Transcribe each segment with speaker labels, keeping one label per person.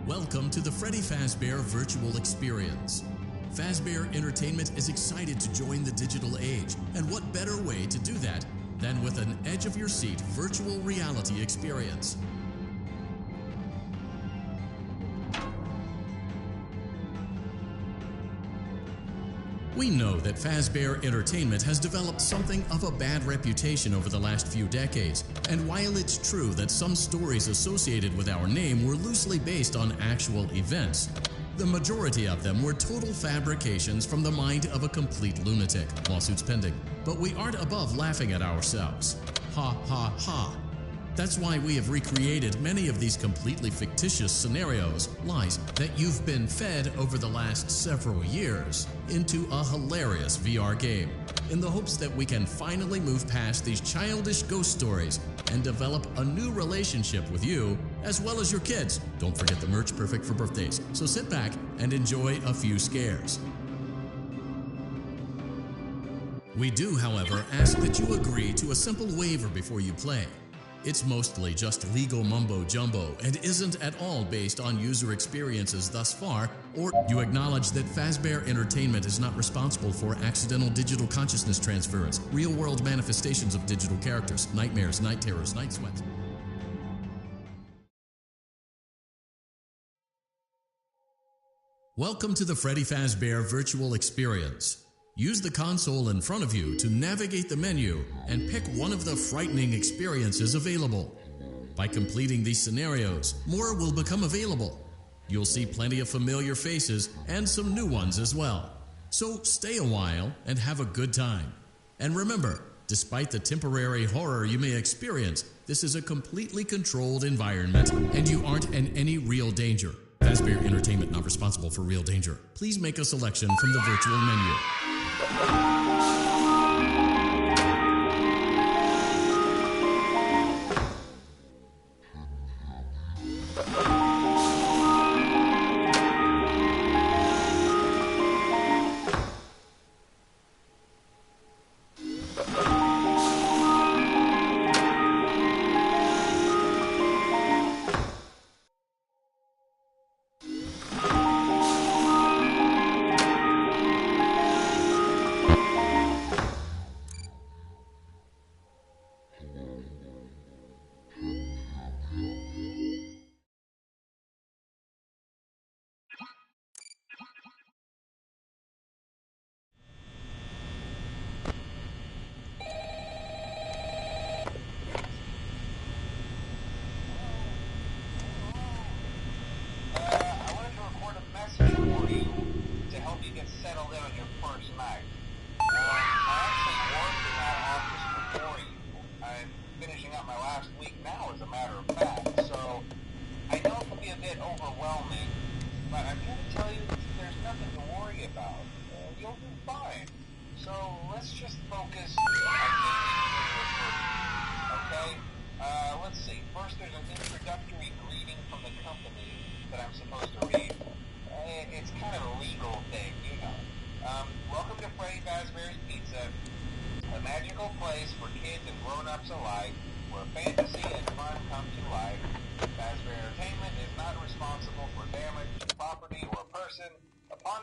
Speaker 1: Welcome to the Freddy Fazbear Virtual Experience. Fazbear Entertainment is excited to join the digital age, and what better way to do that than with an edge-of-your-seat virtual reality experience. We know that Fazbear Entertainment has developed something of a bad reputation over the last few decades, and while it's true that some stories associated with our name were loosely based on actual events, the majority of them were total fabrications from the mind of a complete lunatic. Lawsuits pending. But we aren't above laughing at ourselves. Ha ha ha. That's why we have recreated many of these completely fictitious scenarios, lies, that you've been fed over the last several years into a hilarious VR game, in the hopes that we can finally move past these childish ghost stories and develop a new relationship with you, as well as your kids. Don't forget the merch, perfect for birthdays. So sit back and enjoy a few scares. We do, however, ask that you agree to a simple waiver before you play. It's mostly just legal mumbo-jumbo and isn't at all based on user experiences thus far, or you acknowledge that Fazbear Entertainment is not responsible for accidental digital consciousness transference, real-world manifestations of digital characters, nightmares, night terrors, night sweats. Welcome to the Freddy Fazbear Virtual Experience. Use the console in front of you to navigate the menu and pick one of the frightening experiences available. By completing these scenarios, more will become available. You'll see plenty of familiar faces and some new ones as well. So stay a while and have a good time. And remember, despite the temporary horror you may experience, this is a completely controlled environment and you aren't in any real danger. Fazbear Entertainment not responsible for real danger. Please make a selection from the virtual menu.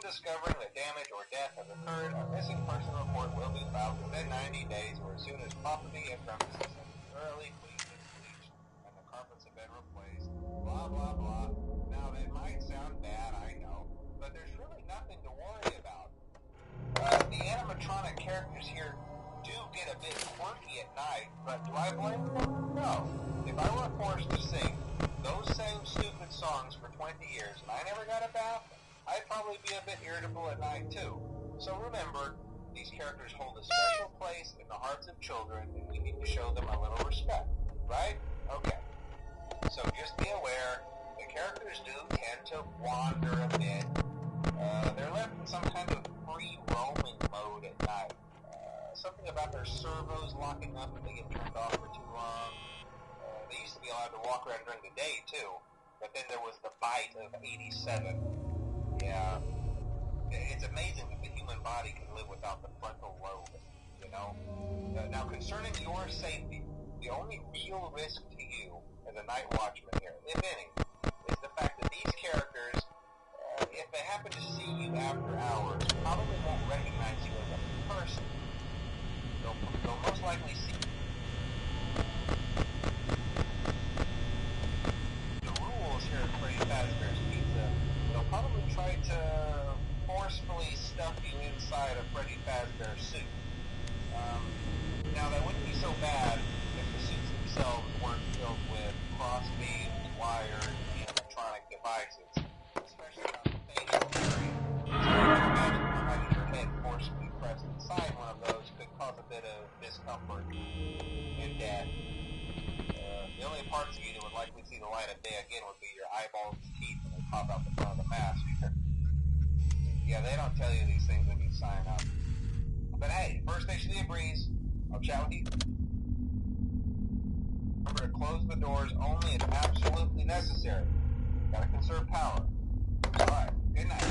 Speaker 2: Discovering that damage or death has occurred, a missing person report will be filed within 90 days or as soon as property and premises have been thoroughly cleaned and bleached and the carpets have been replaced. Blah, blah, blah. Now, that might sound bad, I know, but there's really nothing to worry about. The animatronic characters here do get a bit quirky at night, but do I blame them? No. If I were forced to sing those same stupid songs for 20 years and I never got a bath, I'd probably be a bit irritable at night too. So remember, these characters hold a special place in the hearts of children and we need to show them a little respect, right? Okay. So just be aware, the characters do tend to wander a bit. They're left in some kind of free roaming mode at night. Something about their servos locking up if they get turned off for too long. They used to be allowed to walk around during the day too, but then there was the bite of 87. Yeah, it's amazing that the human body can live without the frontal lobe, you know? Now, concerning your safety, the only real risk to you as a night watchman here, if any, is the fact that these characters, if they happen to see you after hours, probably won't recognize you as a person. They'll most likely see the rules here at Freddy Fazbear's Pizza. They'll probably try to forcefully stuff you inside a Freddy Fazbear suit. Now, that wouldn't be so bad if the suits themselves weren't filled with cross-beams, wires, and electronic devices, especially on the facial area. So you can imagine how having your head forcefully pressed inside one of those could cause a bit of discomfort and death. The only parts of you that would likely see the light of day again would be your eyeballs and teeth when they pop out the front of the mask. Yeah, they don't tell you these things when you sign up. But hey, first station of the breeze. I'll chat with you. Remember to close the doors only if absolutely necessary. Gotta conserve power. Alright, good night.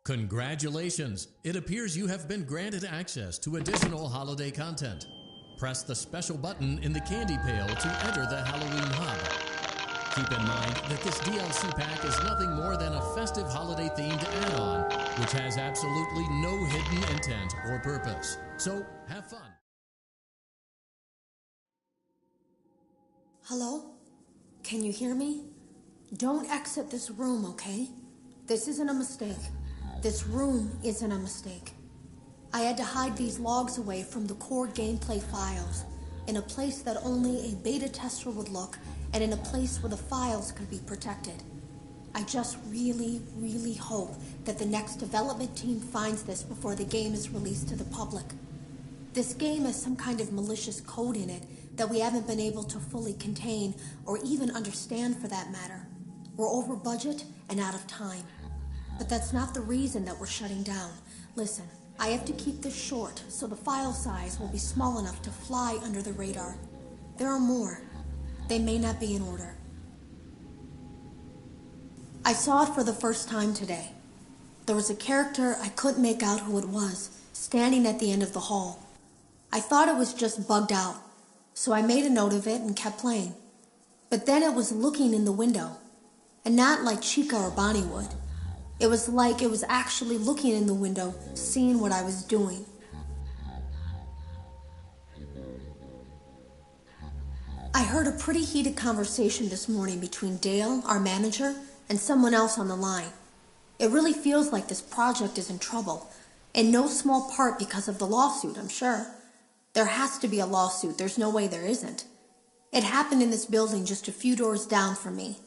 Speaker 1: Congratulations! It appears you have been granted access to additional holiday content. Press the special button in the candy pail to enter the Halloween hub. Keep in mind that this DLC pack is nothing more than a festive holiday-themed add-on, which has absolutely no hidden intent or purpose. So, have fun.
Speaker 3: Hello? Can you hear me? Don't exit this room, okay? This isn't a mistake. This room isn't a mistake. I had to hide these logs away from the core gameplay files, in a place that only a beta tester would look, and in a place where the files could be protected. I just really, really hope that the next development team finds this before the game is released to the public. This game has some kind of malicious code in it that we haven't been able to fully contain, or even understand for that matter. We're over budget and out of time. But that's not the reason that we're shutting down. Listen, I have to keep this short, so the file size will be small enough to fly under the radar. There are more. They may not be in order. I saw it for the first time today. There was a character I couldn't make out who it was, standing at the end of the hall. I thought it was just bugged out, so I made a note of it and kept playing. But then it was looking in the window, and not like Chica or Bonnie would. It was like it was actually looking in the window, seeing what I was doing. I heard a pretty heated conversation this morning between Dale, our manager, and someone else on the line. It really feels like this project is in trouble, in no small part because of the lawsuit, I'm sure. There has to be a lawsuit, there's no way there isn't. It happened in this building just a few doors down from me.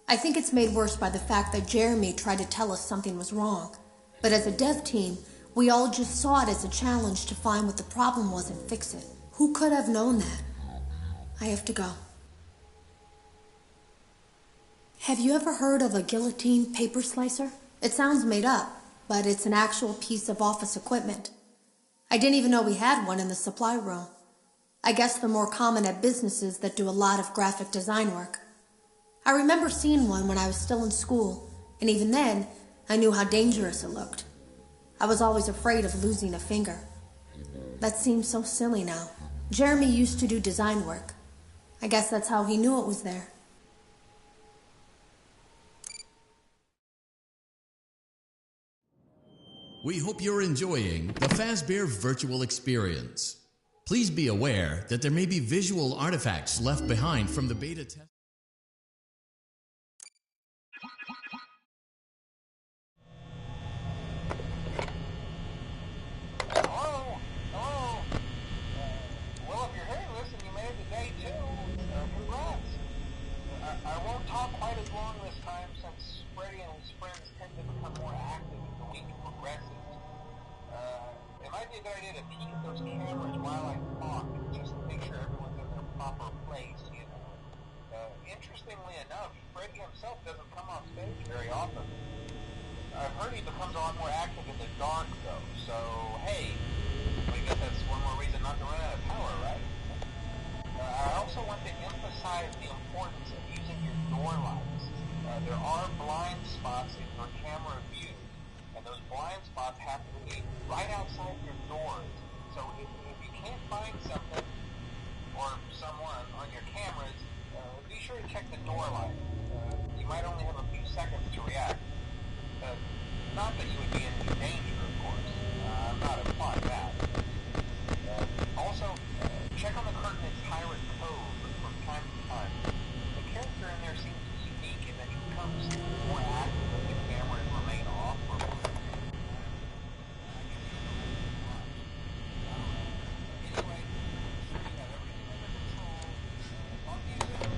Speaker 3: I think it's made worse by the fact that Jeremy tried to tell us something was wrong. But as a dev team, we all just saw it as a challenge to find what the problem was and fix it. Who could have known that? I have to go. Have you ever heard of a guillotine paper slicer? It sounds made up, but it's an actual piece of office equipment. I didn't even know we had one in the supply room. I guess they're more common at businesses that do a lot of graphic design work. I remember seeing one when I was still in school, and even then, I knew how dangerous it looked. I was always afraid of losing a finger. That seems so silly now. Jeremy used to do design work. I guess that's how he knew it was there.
Speaker 1: We hope you're enjoying the Fazbear virtual experience. Please be aware that there may be visual artifacts left behind from the beta test.
Speaker 2: Hello? Hello? Well, if you're hearing this and you made it to day 2, congrats. I won't talk quite as long this time since Freddy and his friends tend to become more active as the week progresses. It might be a good idea to peek at those cameras while I talk, just to make sure everyone's in their proper place, you know. Interestingly enough, Freddy himself doesn't come off stage very often. I've heard he becomes a lot more active in the dark, though, so hey, I guess that's one more reason not to run out of power, right? I also want to emphasize the importance of using your door lights. There are blind spots in your camera view, and those blind spots happen to be right outside your doors. So if you can't find something or someone on your cameras, be sure to check the door light. You might only have a few seconds to react. Not that you would be in any danger, of course. I'm not implying that. Also, check on the curtain in Pirate Cove from time to time. The character in there seems unique in that he becomes more active as the cameras remain off for more. Anyway, you have everything under control. Talk to you soon.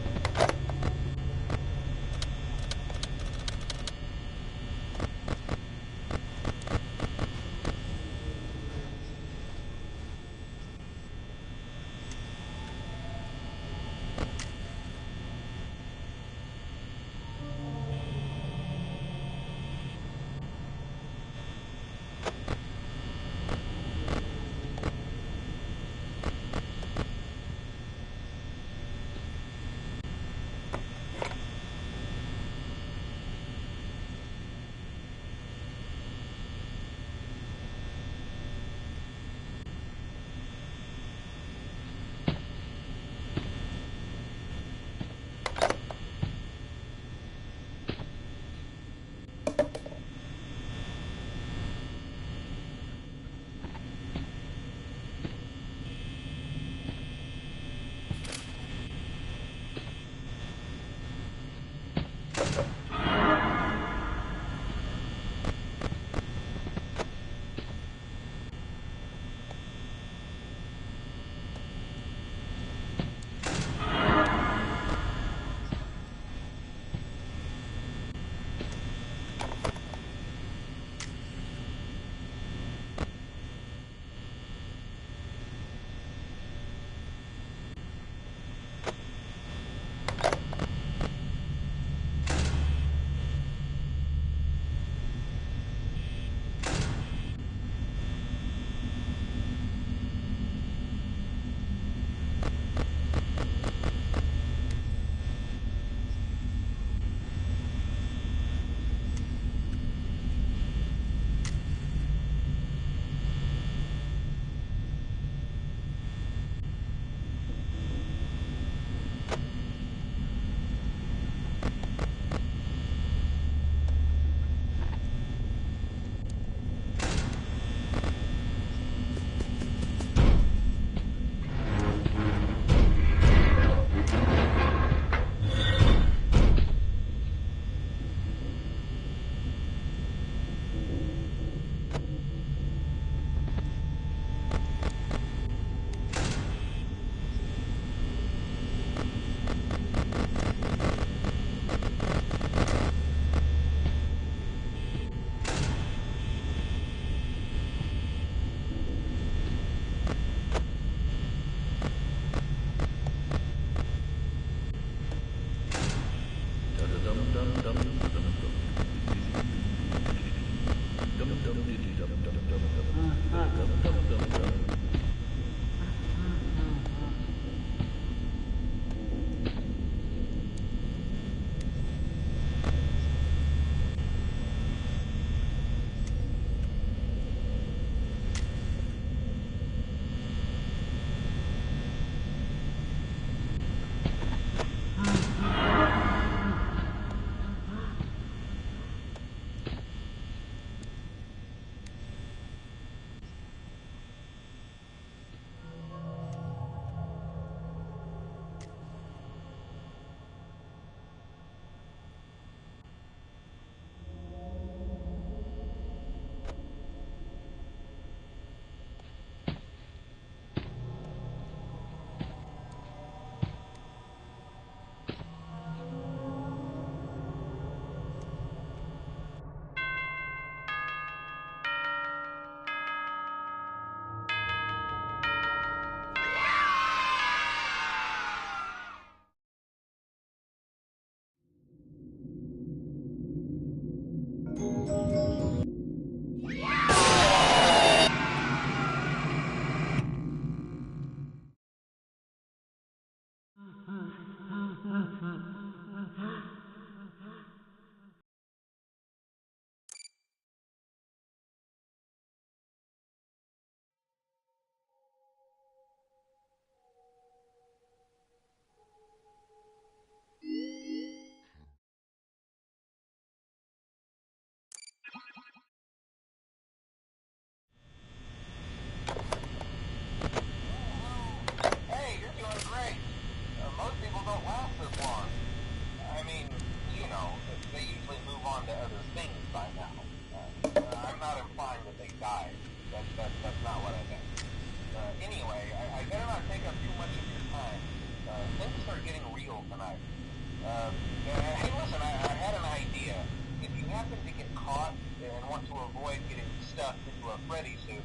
Speaker 2: Hey, listen, I had an idea. If you happen to get caught and want to avoid getting stuffed into a Freddy suit,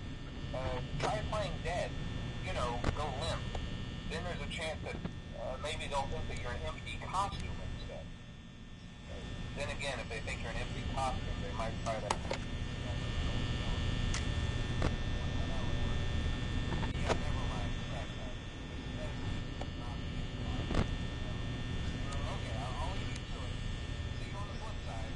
Speaker 2: try playing dead. You know, go limp. Then there's a chance that maybe they'll think that you're an empty costume instead. Then again, if they think you're an empty costume, they might try to... Yeah, never mind. Okay, I'll leave you to it. See you on the flip side.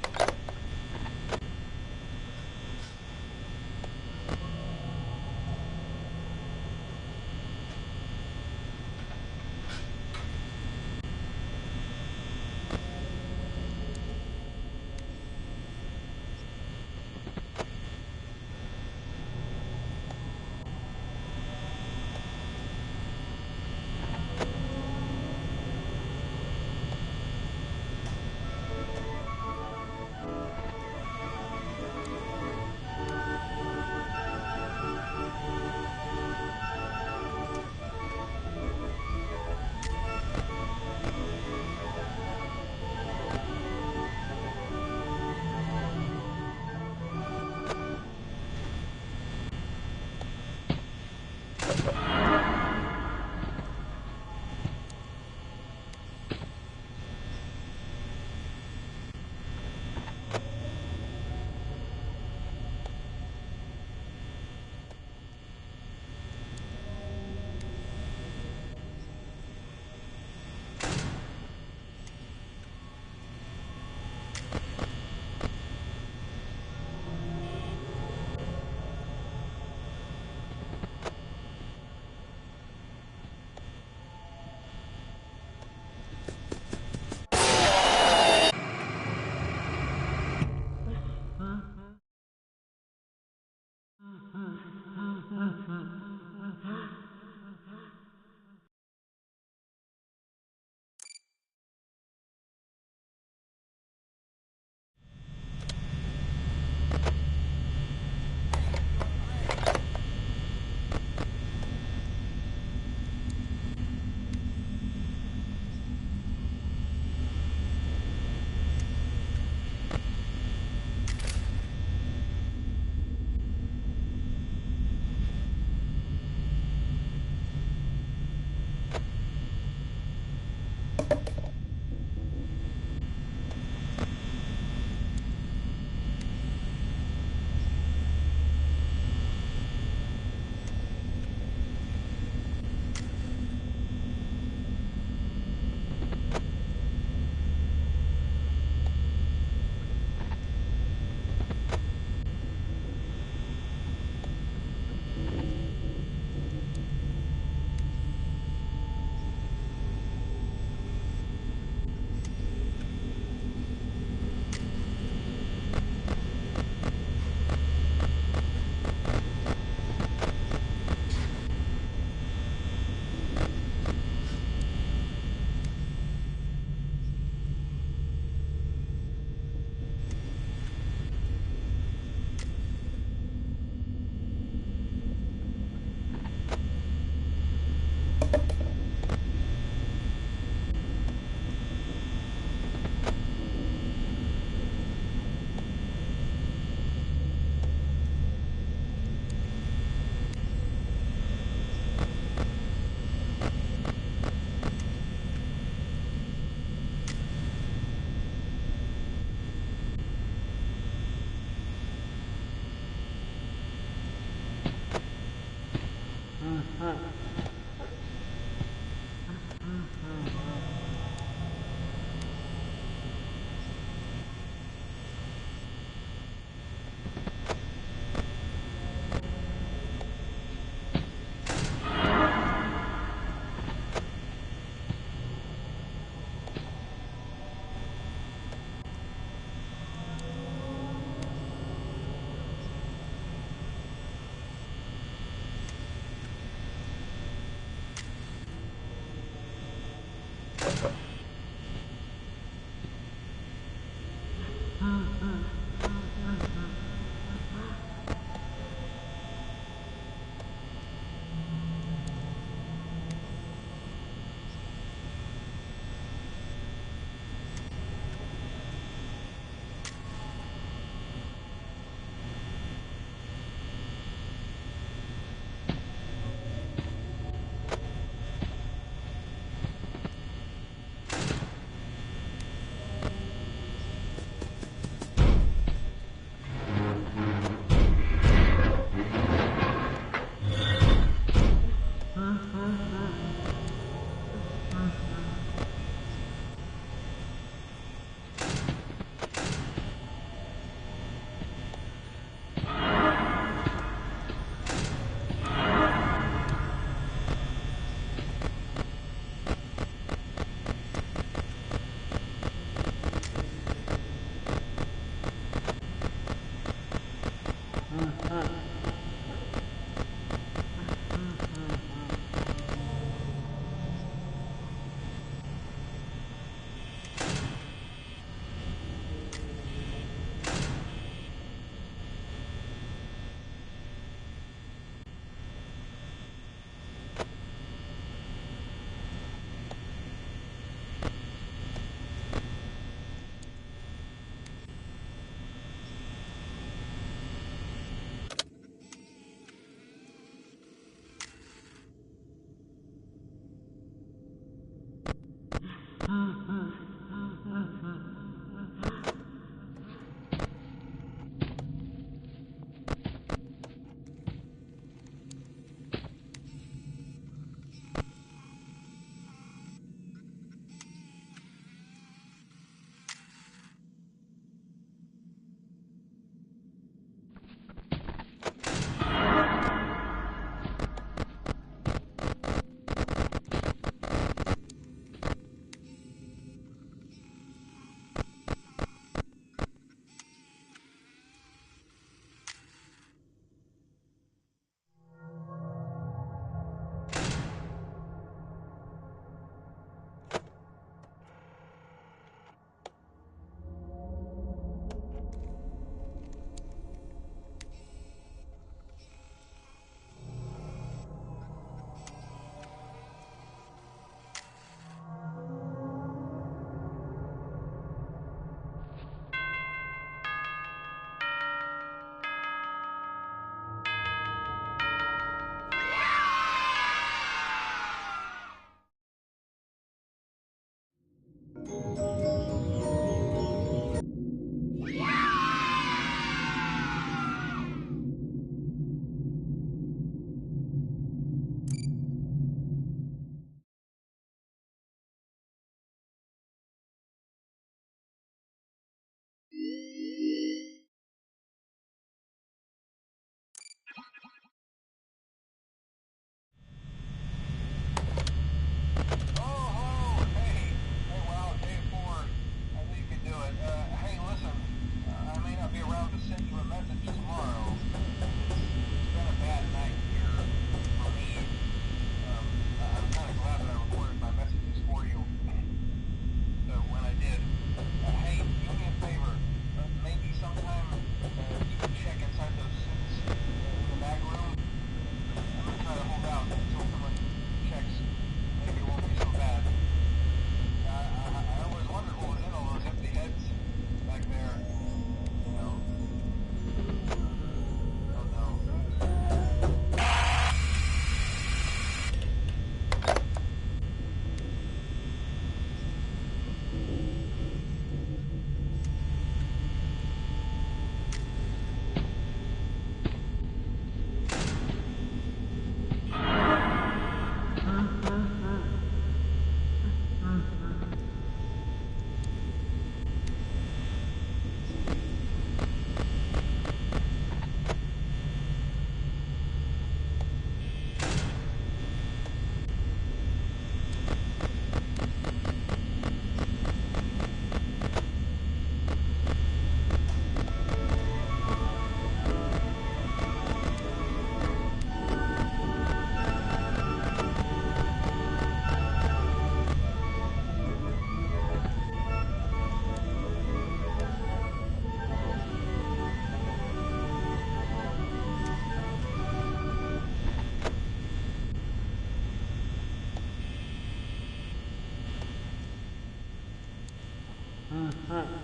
Speaker 4: Huh.